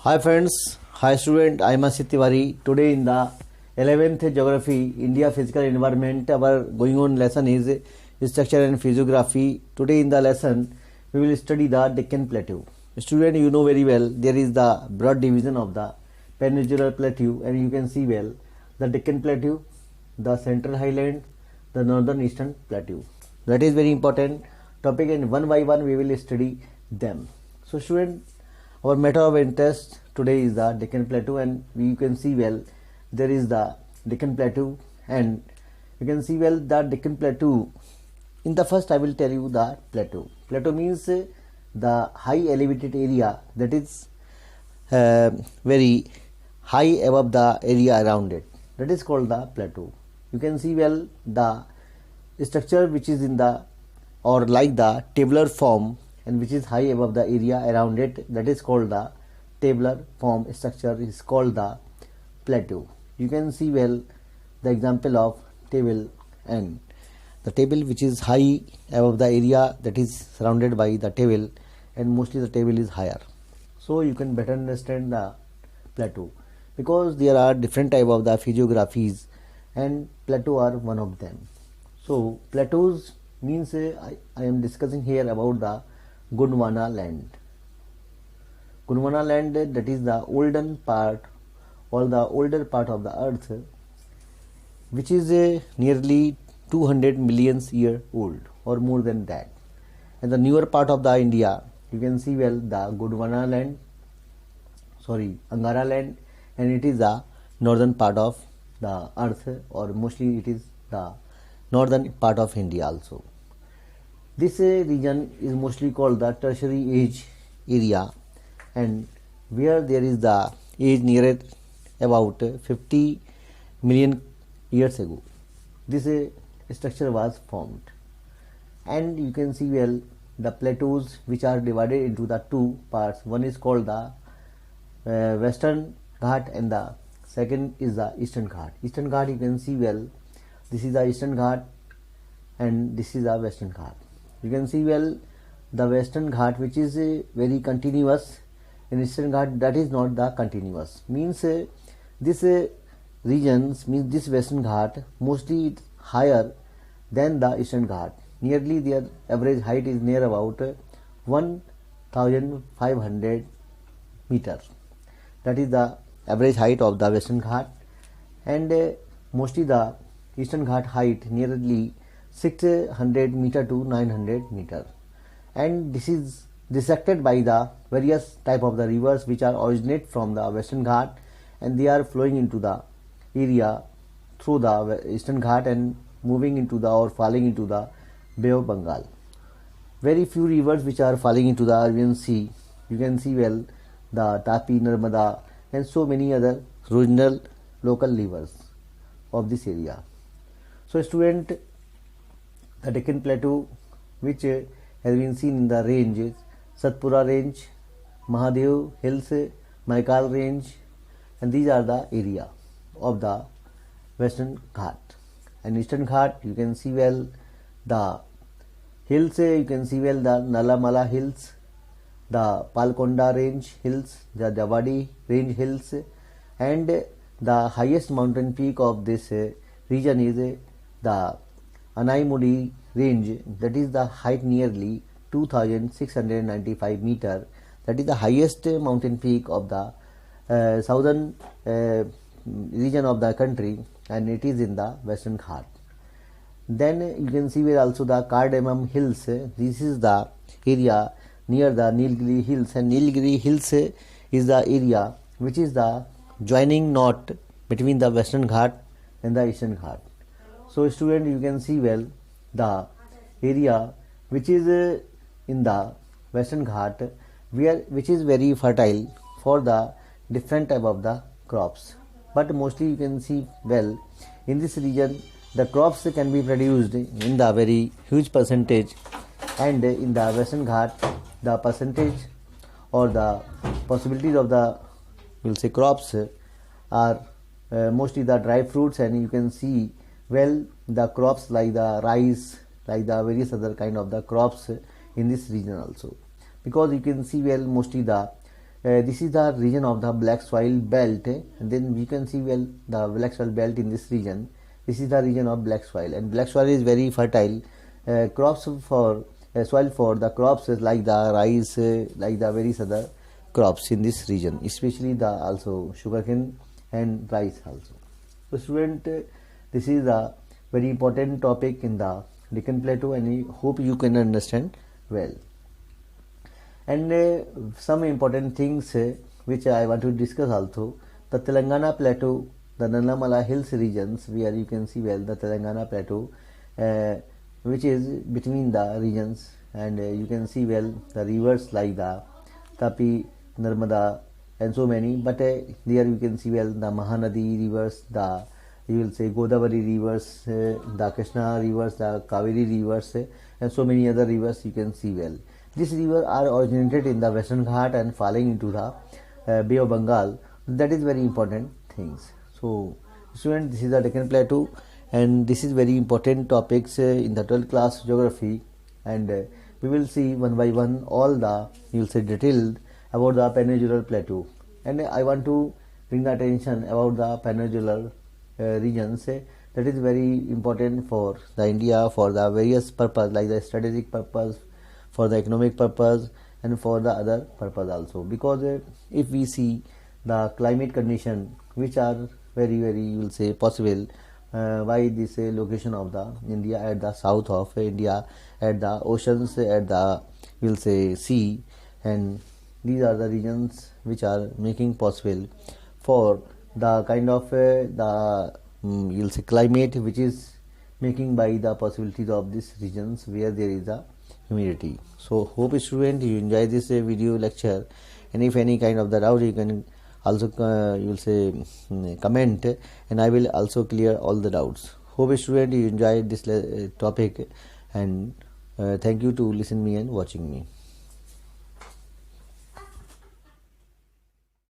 Hi friends, hi student, I am Asit Tiwari. Today in the 11th Geography, India Physical Environment, our going on lesson is Structure and Physiography. Today in the lesson, we will study the Deccan Plateau. Student, you know very well, there is the broad division of the Peninsular Plateau, and you can see well the Deccan Plateau, the Central Highland, the Northern Eastern Plateau. That is very important topic, and one by one we will study them. So student, our matter of interest today is the Deccan Plateau, and you can see well there is the Deccan Plateau, and you can see well the Deccan Plateau. In the first I will tell you the plateau. Plateau means the high elevated area that is very high above the area around it. That is called the plateau. You can see well the structure which is in the or like the tabular form and which is high above the area around it, that is called the tabular form structure is called the plateau. You can see well the example of table, and the table which is high above the area that is surrounded by the table, and mostly the table is higher. So you can better understand the plateau because there are different type of the physiographies, and plateau are one of them. So plateaus means I am discussing here about the Gondwana land. Gondwana land, that is the olden part or the older part of the earth, which is nearly 200 million years old or more than that. And the newer part of the India, you can see well the Gondwana land, Angara land, and it is the northern part of the earth, or mostly it is the northern part of India also. This region is mostly called the tertiary age area, and where there is the age near about 50 million years ago. This structure was formed, and you can see well the plateaus which are divided into the two parts. One is called the Western Ghat, and the second is the Eastern Ghat. Eastern Ghat, you can see well, this is the Eastern Ghat and this is the Western Ghat. You can see well the Western Ghat which is very continuous, and Eastern Ghat that is not the continuous. Means this regions means this Western Ghat mostly higher than the Eastern Ghat. Nearly their average height is near about 1500 meter. That is the average height of the Western Ghat, and mostly the Eastern Ghat height nearly 600 meter to 900 meter, and this is dissected by the various type of the rivers which are originate from the Western Ghat, and they are flowing into the area through the Eastern Ghat and moving into the or falling into the Bay of Bengal. Very few rivers which are falling into the Arabian Sea. You can see well the Tapi, Narmada, and so many other regional local rivers of this area. So student, the Deccan Plateau which has been seen in the ranges Satpura range, Mahadev hills, Maikal range, and these are the area of the Western Ghat. And Eastern Ghat, you can see well the hills, you can see well the Nalamala hills, the Palkonda range hills, the Javadi range hills, and the highest mountain peak of this region is the Anaimudi range, that is the height nearly 2695 meter. That is the highest mountain peak of the southern region of the country, and it is in the Western Ghat. Then you can see where also the Cardamom hills. This is the area near the Nilgiri hills, and Nilgiri hills is the area which is the joining knot between the Western Ghat and the Eastern Ghat. So student, you can see well the area which is in the Western Ghat, which is very fertile for the different type of the crops. But mostly you can see well in this region the crops can be produced in the very huge percentage, and in the Western Ghat the percentage or the possibilities of the crops are mostly the dry fruits, and you can see well the crops like the rice, like the various other kind of the crops in this region also, because you can see well mostly the This is the region of the black soil belt, and then we can see well the black soil belt in this region. This is the region of black soil, and black soil is very fertile. Crops for soil for the crops is like the rice, like the various other crops in this region, especially the also sugarcane and rice also. So student, this is the very important topic in the Deccan Plateau, and I hope you can understand well. And some important things which I want to discuss also, the Telangana Plateau, the Nannamala Hills regions, where you can see well the Telangana Plateau, which is between the regions, and you can see well the rivers like the Tapi, Narmada, and so many, but there you can see well the Mahanadi rivers, the you will say Godavari rivers, the Krishna rivers, the Kaveri rivers, and so many other rivers you can see well. These rivers are originated in the Western Ghat and falling into the Bay of Bengal. That is very important things. So student, this is the Deccan Plateau, and this is very important topics in the 12th class geography, and we will see one by one all the you will say detailed about the Peninsular Plateau. And I want to bring the attention about the Peninsular regions, that is very important for the India for the various purpose, like the strategic purpose, for the economic purpose, and for the other purpose also, because if we see the climate condition which are very you will say possible by this location of the India at the south of India, at the oceans, at the you will say sea, and these are the regions which are making possible for the kind of the you'll say climate which is making by the possibilities of these regions where there is a humidity. So hope student you enjoy this video lecture, and if any kind of the doubt you can also you will say comment, and I will also clear all the doubts. Hope student you enjoyed this topic, and thank you to listen me and watching me.